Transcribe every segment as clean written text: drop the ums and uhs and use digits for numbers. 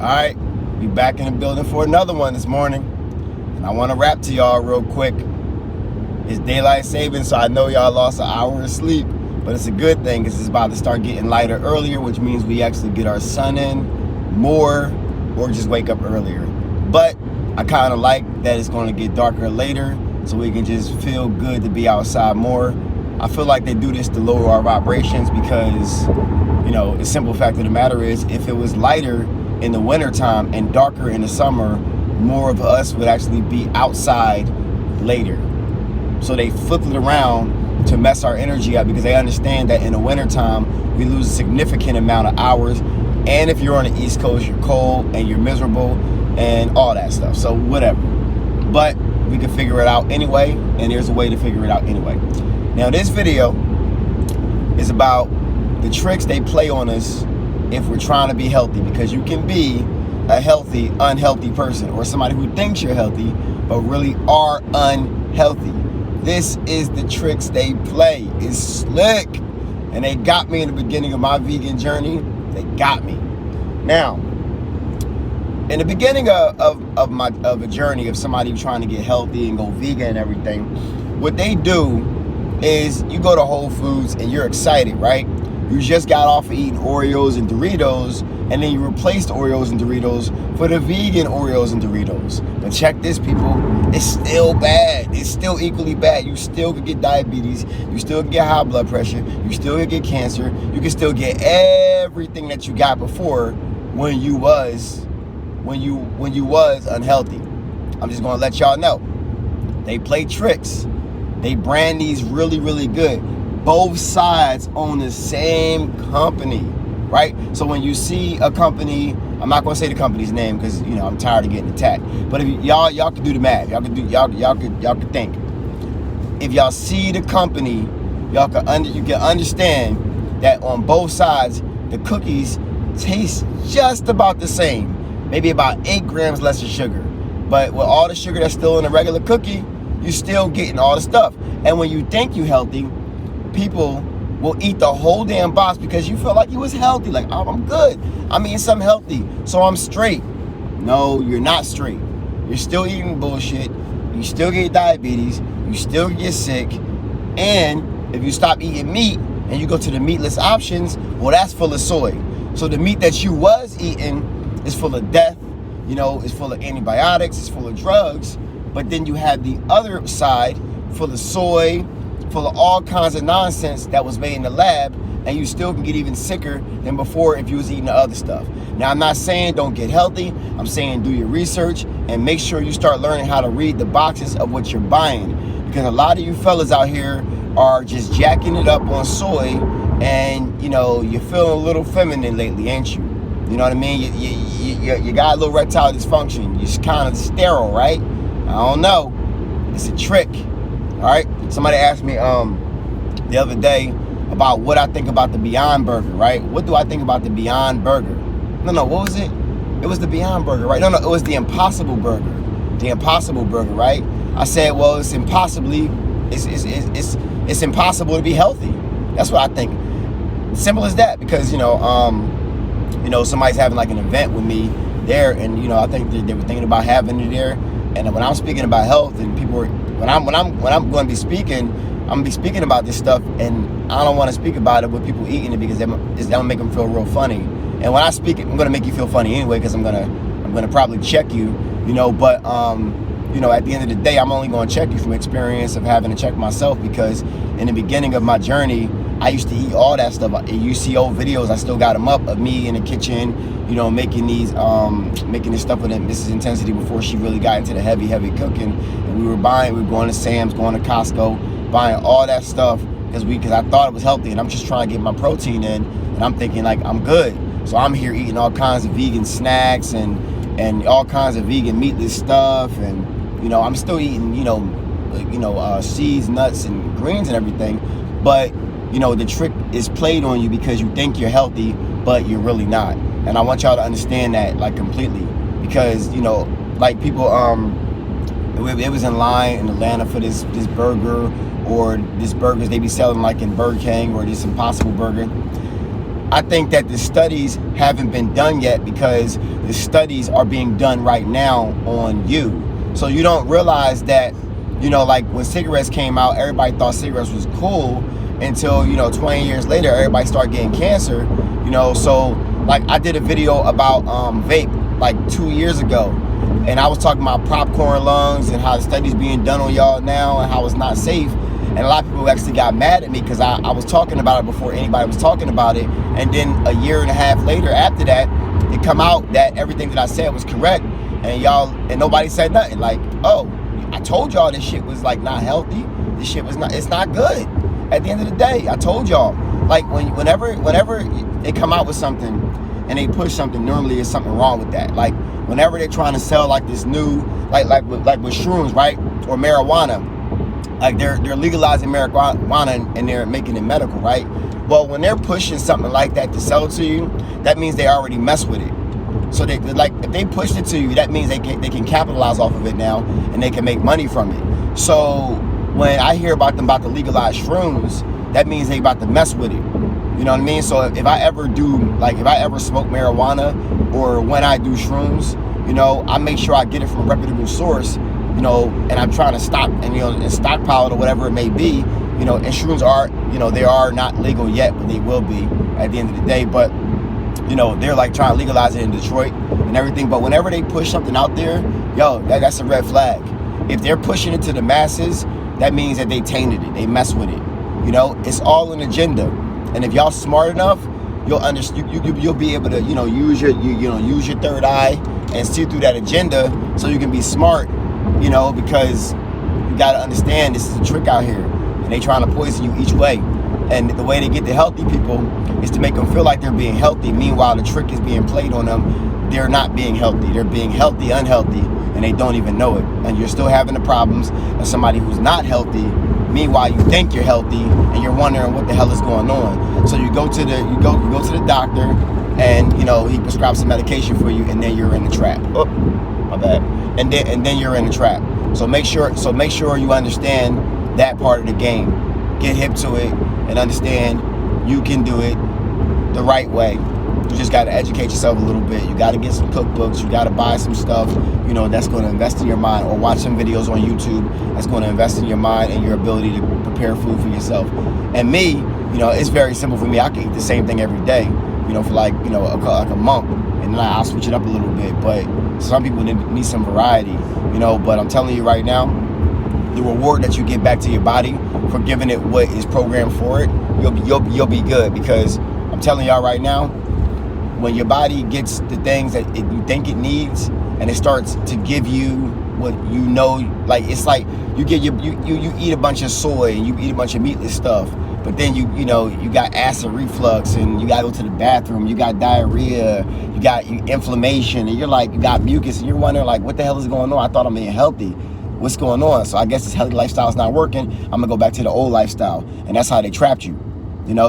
Alright, we back in the building for another one this morning. And I want to rap to y'all real quick. It's daylight saving, so I know y'all lost an hour of sleep. But it's a good thing because it's about to start getting lighter earlier, which means we actually get our sun in more or just wake up earlier. But I kind of like that it's going to get darker later so we can just feel good to be outside more. I feel like they do this to lower our vibrations because, you know, the simple fact of the matter is if it was lighter in the wintertime and darker in the summer, more of us would actually be outside later. So they flip it around to mess our energy up because they understand that in the wintertime we lose a significant amount of hours, and if you're on the East Coast you're cold and you're miserable and all that stuff, so whatever. But we can figure it out anyway, and there's a way to figure it out anyway. Now this video is about the tricks they play on us if we're trying to be healthy, because you can be a healthy, unhealthy person, or somebody who thinks you're healthy but really are unhealthy. This is the tricks they play. It's slick, and they got me in the beginning of my vegan journey. They got me. Now, in the beginning of a journey of somebody trying to get healthy and go vegan and everything, what they do is you go to Whole Foods and you're excited, right? You just got off of eating Oreos and Doritos, and then you replaced Oreos and Doritos for the vegan Oreos and Doritos. But check this, people. It's still bad. It's still equally bad. You still could get diabetes. You still can get high blood pressure. You still can get cancer. You can still get everything that you got before when you was unhealthy. I'm just gonna let y'all know. They play tricks. They brand these really, really good. Both sides own the same company, right? So when you see a company, I'm not gonna say the company's name because, you know, I'm tired of getting attacked. But if y'all could do the math, y'all could think. If y'all see the company, you can understand that on both sides the cookies taste just about the same, maybe about 8 grams less of sugar. But with all the sugar that's still in a regular cookie, you're still getting all the stuff. And when you think you're healthy, people will eat the whole damn box because you feel like you was healthy. Like, oh, I'm good. I'm eating something healthy, so I'm straight. No, you're not straight. You're still eating bullshit. You still get diabetes. You still get sick. And if you stop eating meat and you go to the meatless options, well, that's full of soy. So the meat that you was eating is full of death. You know, it's full of antibiotics. It's full of drugs. But then you have the other side full of soy, full of all kinds of nonsense that was made in the lab, and you still can get even sicker than before if you was eating the other stuff. Now, I'm not saying don't get healthy. I'm saying do your research and make sure you start learning how to read the boxes of what you're buying, because a lot of you fellas out here are just jacking it up on soy, and, you know, you're feeling a little feminine lately, ain't you? You know what I mean? You got a little erectile dysfunction. You're kind of sterile, right? I don't know. It's a trick. All right. Somebody asked me the other day about what I think about the Beyond Burger, right? What do I think about the Beyond Burger? No, what was it? It was the Beyond Burger, right? No, it was the Impossible Burger. The Impossible Burger, right? I said, well, it's impossible to be healthy. That's what I think. Simple as that, because you know, somebody's having like an event with me there, and you know, I think they were thinking about having it there. And when I'm speaking about health, and people are, when I'm going to be speaking, I'm gonna be speaking about this stuff, and I don't want to speak about it with people eating it because that will make them feel real funny. And when I speak it, I'm gonna make you feel funny anyway because I'm gonna probably check you, you know. But you know, at the end of the day, I'm only gonna check you from experience of having to check myself, because in the beginning of my journey, I used to eat all that stuff. You see old videos, I still got them up, of me in the kitchen, you know, making this stuff with Mrs. Intensity before she really got into the heavy cooking. And we were going to Sam's, going to Costco, buying all that stuff because I thought it was healthy, and I'm just trying to get my protein in, and I'm thinking like I'm good. So I'm here eating all kinds of vegan snacks and all kinds of vegan meatless stuff, and you know, I'm still eating, seeds, nuts, and greens and everything. But you know, the trick is played on you because you think you're healthy, but you're really not. And I want y'all to understand that, like, completely, because you know, like, people it was in line in Atlanta for this burger, or this burgers they be selling like in Burger King, or this Impossible Burger. I think that the studies haven't been done yet because the studies are being done right now on you. So you don't realize that, like when cigarettes came out, everybody thought cigarettes was cool until, 20 years later, everybody started getting cancer, So like I did a video about vape like 2 years ago, and I was talking about popcorn lungs and how the studies being done on y'all now and how it's not safe. And a lot of people actually got mad at me because I was talking about it before anybody was talking about it. And then a year and a half later after that, it come out that everything that I said was correct. And nobody said nothing. Like, oh, I told y'all this shit was like not healthy. This shit was not, it's not good. At the end of the day, I told y'all. Like whenever they come out with something and they push something, normally there's something wrong with that. Like whenever they're trying to sell like this new, like with shrooms, right? Or marijuana. Like they're legalizing marijuana and they're making it medical, right? Well, when they're pushing something like that to sell it to you, that means they already mess with it. So they like if they pushed it to you, that means they can capitalize off of it now and they can make money from it. So when I hear about them about to legalize shrooms, that means they about to mess with it. You know what I mean? So if I ever smoke marijuana or when I do shrooms, I make sure I get it from a reputable source. And I'm trying to stop and stockpile it or whatever it may be, and shrooms are, they are not legal yet, but they will be at the end of the day. But, they're like trying to legalize it in Detroit and everything. But whenever they push something out there, that's a red flag. If they're pushing it to the masses, that means that they tainted it. They mess with it. It's all an agenda. And if y'all smart enough, you'll understand. You'll be able to, use your third eye and see through that agenda, so you can be smart. Because you got to understand this is a trick out here and they trying to poison you each way. And the way they get the healthy people is to make them feel like they're being healthy. Meanwhile, the trick is being played on them. They're not being healthy. They're being healthy, unhealthy, and they don't even know it. And you're still having the problems of somebody who's not healthy. Meanwhile, you think you're healthy and you're wondering what the hell is going on. So you go to the doctor and, he prescribes some medication for you, and then you're in the trap. Oh, my bad. And then you're in the trap. So make sure you understand that part of the game. Get hip to it and understand you can do it the right way. You just got to educate yourself a little bit. You got to get some cookbooks. You got to buy some stuff, that's going to invest in your mind, or watch some videos on YouTube that's going to invest in your mind and your ability to prepare food for yourself. And me, it's very simple for me. I can eat the same thing every day, for like a month. And then I'll switch it up a little bit. But some people need some variety, But I'm telling you right now, the reward that you get back to your body for giving it what is programmed for it, you'll be good. Because I'm telling y'all right now, when your body gets the things that you think it needs, and it starts to give you what like it's like you eat a bunch of soy and you eat a bunch of meatless stuff. But then you got acid reflux and you got to go to the bathroom, you got diarrhea, you got inflammation, and you're like, you got mucus, and you're wondering like, what the hell is going on? I thought I'm being healthy. What's going on? So I guess this healthy lifestyle is not working. I'm gonna go back to the old lifestyle. And that's how they trapped you,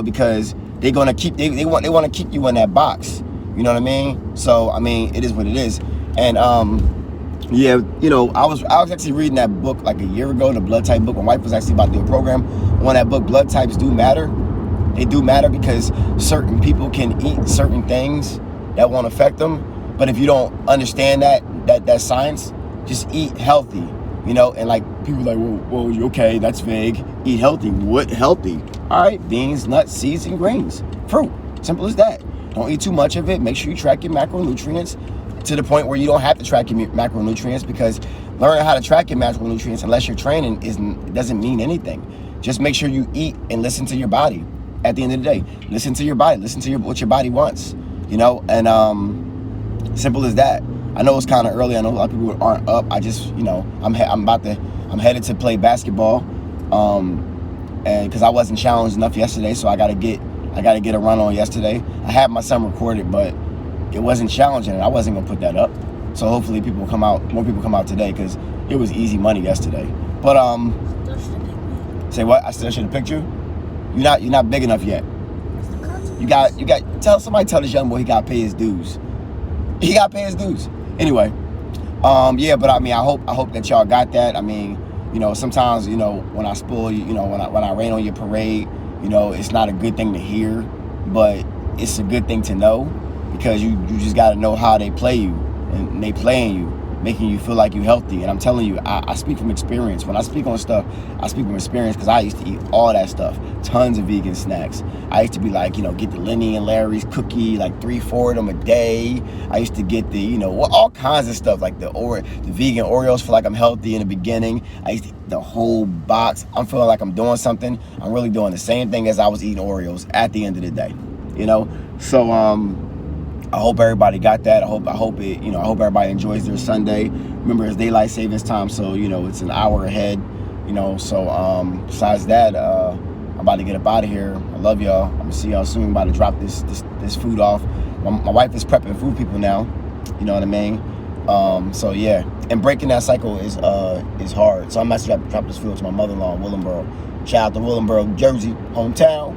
because they're gonna keep, they want to keep you in that box. You know what I mean? So, I mean, it is what it is. And yeah, I was actually reading that book like a year ago, the blood type book. My wife was actually about to do a program on that book. Blood types do matter. They do matter because certain people can eat certain things that won't affect them. But if you don't understand that science, just eat healthy, and like people are like, well, okay, that's vague. Eat healthy. What healthy? All right, beans, nuts, seeds, and grains. Fruit. Simple as that. Don't eat too much of it. Make sure you track your macronutrients to the point where you don't have to track your macronutrients, because learning how to track your macronutrients, unless you're training, doesn't mean anything. Just make sure you eat and listen to your body. At the end of the day, listen to your body. Listen to what your body wants. And simple as that. I know it's kind of early. I know a lot of people aren't up. I just, I'm headed to play basketball, and because I wasn't challenged enough yesterday, so I got to get a run on yesterday. I had my son recorded, but it wasn't challenging, and I wasn't gonna put that up. So hopefully more people come out today, because it was easy money yesterday. But say what? I still should have picked you. You're not big enough yet. You got tell this young boy he got to pay his dues. He got to pay his dues. Anyway, yeah, but I mean, I hope that y'all got that. I mean, sometimes, when I spoil you, when I rain on your parade, it's not a good thing to hear, but it's a good thing to know, because you just got to know how they play you, and they playing you, making you feel like you're healthy. And I'm telling you, I speak from experience. When I speak on stuff, I speak from experience, because I used to eat all that stuff, tons of vegan snacks. I used to be like, get the Lenny and Larry's cookie, like 3-4 of them a day. I used to get the, all kinds of stuff, like the vegan Oreos, feel like I'm healthy in the beginning. I used to eat the whole box. I'm feeling like I'm doing something. I'm really doing the same thing as I was eating Oreos at the end of the day, So, I hope everybody got that. I hope everybody enjoys their Sunday. Remember, it's daylight savings time, so it's an hour ahead. So besides that, I'm about to get up out of here. I love y'all. I'm gonna see y'all soon. I'm about to drop this food off. My wife is prepping food people now. You know what I mean? So yeah, and breaking that cycle is hard. So I'm actually about to drop this food to my mother-in-law in Willingboro. Shout out to Willingboro, Jersey, hometown.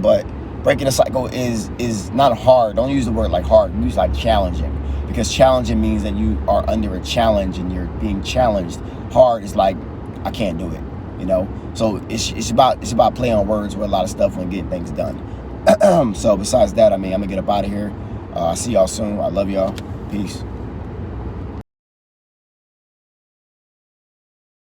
But breaking the cycle is not hard. Don't use the word like hard. Use like challenging, because challenging means that you are under a challenge and you're being challenged. Hard is like, I can't do it. So it's about playing on words with a lot of stuff when getting things done. So besides that, I'm gonna get up out of here. I'll see y'all soon. I love y'all. Peace.